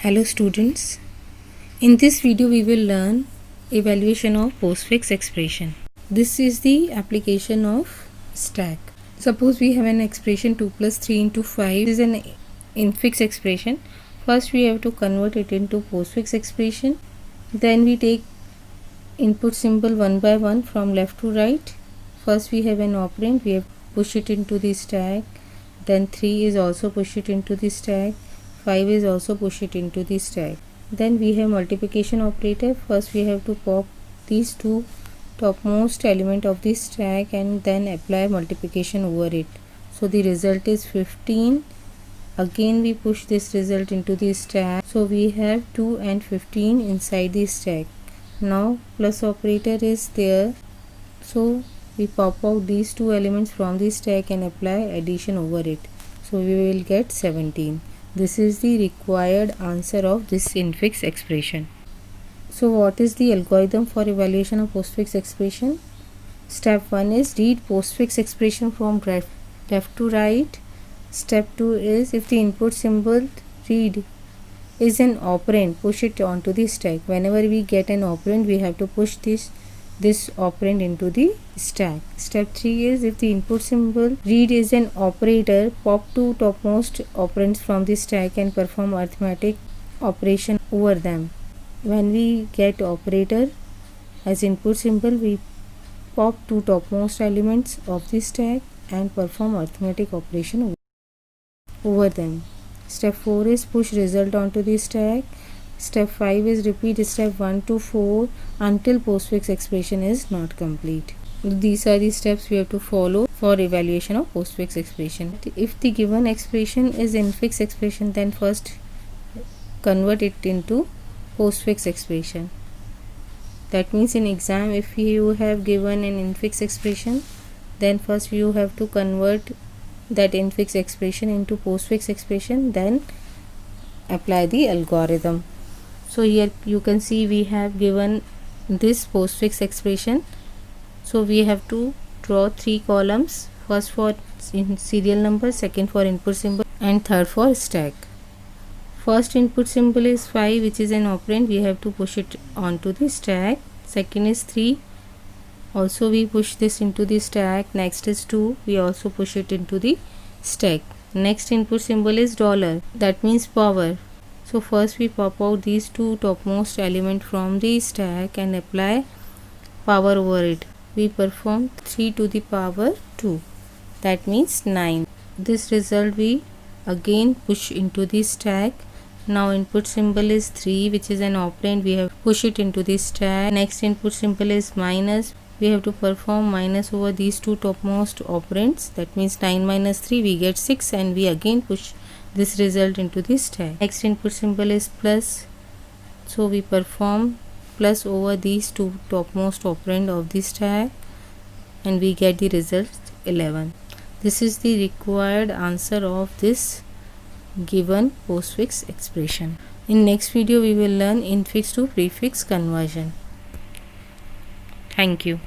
Hello students, in this video we will learn evaluation of postfix expression. This is the application of stack. Suppose we have an expression 2 plus 3 into 5 is an infix expression. First we have to convert it into postfix expression. Then we take input symbol one by one from left to right. First we have an operand, we have push it into the stack. Then 3 is also push it into the stack. 5 is also push it into the stack. Then we have multiplication operator. First we have to pop these two topmost element of the stack and then apply multiplication over it. So the result is 15. Again we push this result into the stack. So we have 2 and 15 inside the stack. Now plus operator is there. So we pop out these two elements from the stack and apply addition over it. So we will get 17. This is the required answer of this infix expression. So what is the algorithm for evaluation of postfix expression? Step 1 is read postfix expression from left to right. Step 2 is if the input symbol read is an operand, push it onto the stack. Whenever we get an operand, we have to push this operand into the stack. Step 3 is if the input symbol read is an operator, pop two topmost operands from the stack and perform arithmetic operation over them. When we get operator as input symbol, we pop two topmost elements of the stack and perform arithmetic operation over them. Step 4 is push result onto the stack. Step 5 is repeat step 1 to 4 until postfix expression is not complete. These are the steps we have to follow for evaluation of postfix expression. If the given expression is infix expression, then first convert it into postfix expression. That means in exam, if you have given an infix expression, then first you have to convert that infix expression into postfix expression, then apply the algorithm. So here you can see we have given this postfix expression. So we have to draw 3 columns, first for serial number, second for input symbol and third for stack. First input symbol is 5, which is an operand, we have to push it onto the stack. Second is 3, also we push this into the stack. Next is 2, we also push it into the stack. Next input symbol is $, that means power. So first we pop out these two topmost element from the stack and apply power over it. We perform 3 to the power 2, that means 9. This result we again push into the stack. Now input symbol is 3, which is an operand, we have push it into the stack. Next input symbol is minus, we have to perform minus over these two topmost operands, that means 9 minus 3 we get 6 and we again push this result into the stack. Next input symbol is plus, so we perform plus over these two topmost operand of the stack and we get the result 11. This is the required answer of this given postfix expression. In next video we will learn infix to prefix conversion. Thank you.